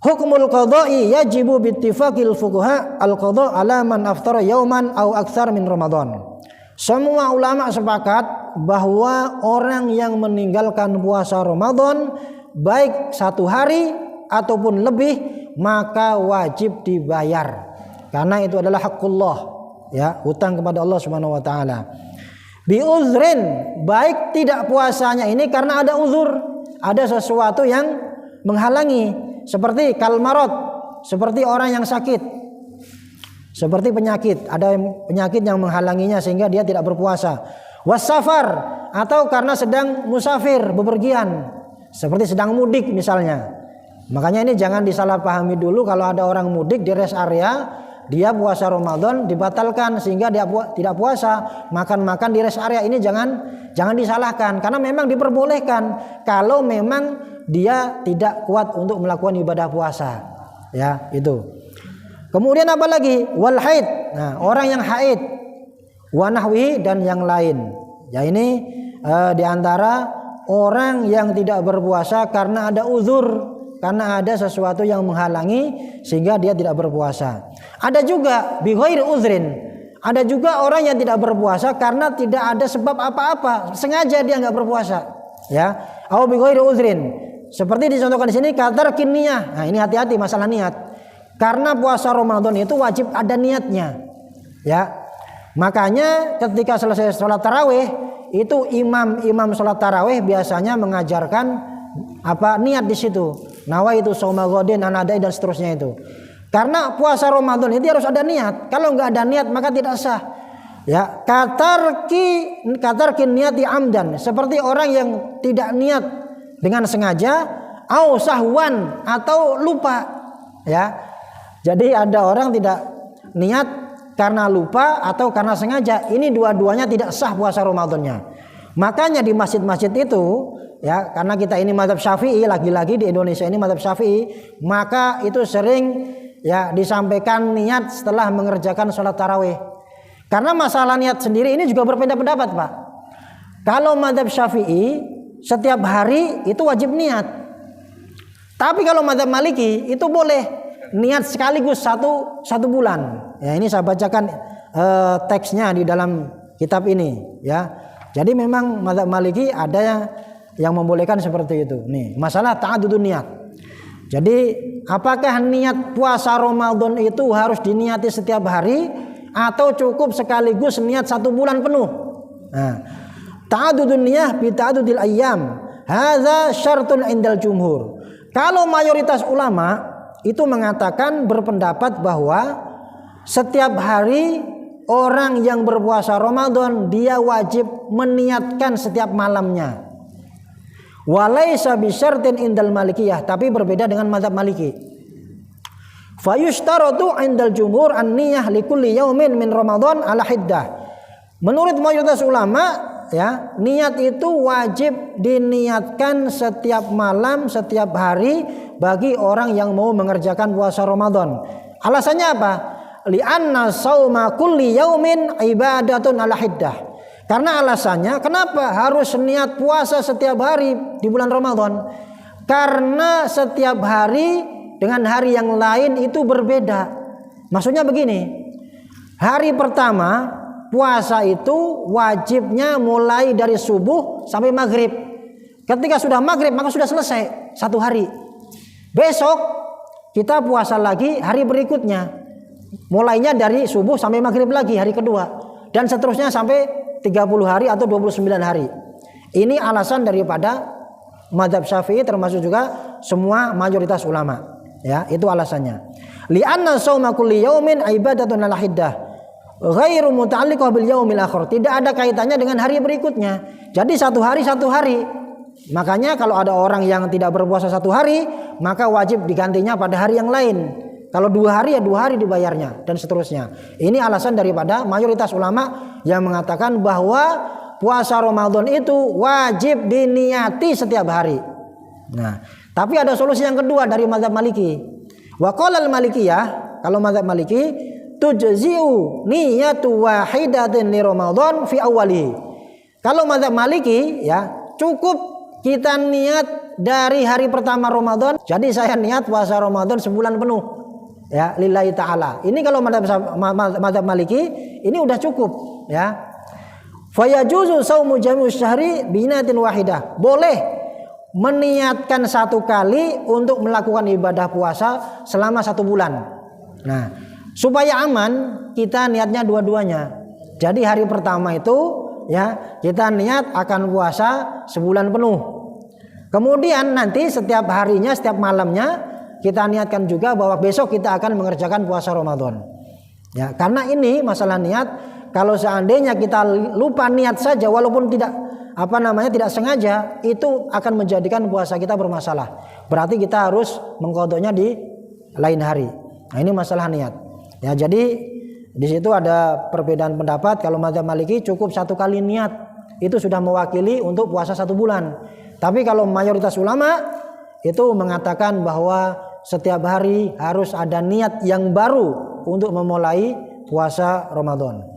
Hukmul qada'i yajibu bittifaqil fuqaha al-qada' ala man aftara yauman aw aktsar min Ramadan. Semua ulama sepakat bahwa orang yang meninggalkan puasa Ramadan baik 1 hari ataupun lebih maka wajib dibayar. Karena itu adalah haqqullah, ya, hutang kepada Allah Subhanahu wa taala. Bi uzrin, baik tidak puasanya ini karena ada uzur, ada sesuatu yang menghalangi. Seperti kalmarot, seperti orang yang sakit, seperti penyakit, ada penyakit yang menghalanginya sehingga dia tidak berpuasa. Wasafar, atau karena sedang musafir, bepergian, seperti sedang mudik misalnya. Makanya ini jangan disalahpahami dulu, kalau ada orang mudik di rest area, dia puasa Ramadan dibatalkan sehingga dia tidak puasa, makan-makan di rest area, ini jangan disalahkan, karena memang diperbolehkan kalau memang dia tidak kuat untuk melakukan ibadah puasa, ya itu. Kemudian apa lagi? Wal haid, nah orang yang haid, wa nahwi dan yang lain. Ya ini diantara orang yang tidak berpuasa karena ada uzur, karena ada sesuatu yang menghalangi sehingga dia tidak berpuasa. Ada juga bi ghairi uzrin, ada juga orang yang tidak berpuasa karena tidak ada sebab apa-apa, sengaja dia nggak berpuasa, ya. Au bi ghairi uzrin. Seperti dicontohkan di sini kata kiniyah. Nah, ini hati-hati masalah niat. Karena puasa Ramadan itu wajib ada niatnya. Ya. Makanya ketika selesai sholat tarawih, itu imam sholat tarawih biasanya mengajarkan niat di situ. Nawaitu shauma ghadin an adai dan seterusnya itu. Karena puasa Ramadan itu harus ada niat. Kalau nggak ada niat maka tidak sah. Ya, katarkin niati amdan, seperti orang yang tidak niat dengan sengaja, au sahwan, atau lupa, ya. Jadi ada orang tidak niat karena lupa atau karena sengaja. Ini dua-duanya tidak sah puasa Ramadannya. Makanya di masjid-masjid itu, ya, karena kita ini mazhab Syafi'i, lagi-lagi di Indonesia ini mazhab Syafi'i, maka itu sering ya disampaikan niat setelah mengerjakan sholat tarawih. Karena masalah niat sendiri ini juga berbeda pendapat, Pak. Kalau mazhab Syafi'i setiap hari itu wajib niat. Tapi kalau mazhab Maliki itu boleh niat sekaligus satu bulan. Ya, ini saya bacakan teksnya di dalam kitab ini, ya. Jadi memang mazhab Maliki ada yang membolehkan seperti itu. Nih, masalah ta'addudun niat. Jadi, apakah niat puasa Ramadan itu harus diniati setiap hari atau cukup sekaligus niat 1 bulan penuh? Nah, ta'addudun niyah bi ta'addudil ayyam. Hadza syartun indal jumhur. Kalau mayoritas ulama itu mengatakan, berpendapat bahwa setiap hari orang yang berpuasa Ramadan dia wajib meniatkan setiap malamnya. Walaisa bi syartin indal malikiyah, tapi berbeda dengan mazhab Maliki. Fayushtaratu indal jumhur an-niyah likulli yaumin min Ramadan ala hiddah. Menurut mayoritas ulama, ya, niat itu wajib diniatkan setiap malam, setiap hari bagi orang yang mau mengerjakan puasa Ramadan. Alasannya apa? Li'anna sauma kulli yaumin ibadatun ala hiddah. Karena alasannya kenapa harus niat puasa setiap hari di bulan Ramadan? Karena setiap hari dengan hari yang lain itu berbeda. Maksudnya begini, hari pertama puasa itu wajibnya mulai dari subuh sampai maghrib. Ketika sudah maghrib maka sudah selesai 1 hari. Besok kita puasa lagi hari berikutnya, mulainya dari subuh sampai maghrib lagi hari kedua, dan seterusnya sampai 30 hari atau 29 hari. Ini alasan daripada mazhab Syafi'i, termasuk juga semua mayoritas ulama. Ya, itu alasannya. Li'anna shauma kulli yaumin ibadatun ala hiddah. Ghairu muta'alliqah bil yaumil akhir. Tidak ada kaitannya dengan hari berikutnya. Jadi 1 hari 1 hari. Makanya kalau ada orang yang tidak berpuasa 1 hari, maka wajib digantinya pada hari yang lain. Kalau 2 hari ya 2 hari dibayarnya, dan seterusnya. Ini alasan daripada mayoritas ulama yang mengatakan bahwa puasa Ramadan itu wajib diniati setiap hari. Nah, tapi ada solusi yang kedua dari mazhab Maliki. Wa qala al-Malikiyah, kalau mazhab Maliki, tujzi'u niyatu wahidatin li Ramadan fi awwalihi. Kalau mazhab Maliki, ya, cukup kita niat dari hari pertama Ramadan. Jadi saya niat puasa Ramadan sebulan penuh. Ya, lillahi ta'ala. Ini kalau mazhab Maliki ini udah cukup, ya. Fayajuzu saumu jami'us syahri binatin wahidah. Boleh meniatkan satu kali untuk melakukan ibadah puasa selama 1 bulan. Nah, supaya aman kita niatnya dua-duanya. Jadi hari pertama itu ya kita niat akan puasa sebulan penuh. Kemudian nanti setiap harinya, setiap malamnya kita niatkan juga bahwa besok kita akan mengerjakan puasa Ramadan. Ya, karena ini masalah niat. Kalau seandainya kita lupa niat saja, walaupun tidak tidak sengaja, itu akan menjadikan puasa kita bermasalah. Berarti kita harus mengqadhonya di lain hari. Nah, ini masalah niat. Ya, jadi di situ ada perbedaan pendapat. Kalau mazhab Maliki cukup 1 kali niat, itu sudah mewakili untuk puasa 1 bulan. Tapi kalau mayoritas ulama itu mengatakan bahwa setiap hari harus ada niat yang baru untuk memulai puasa Ramadan.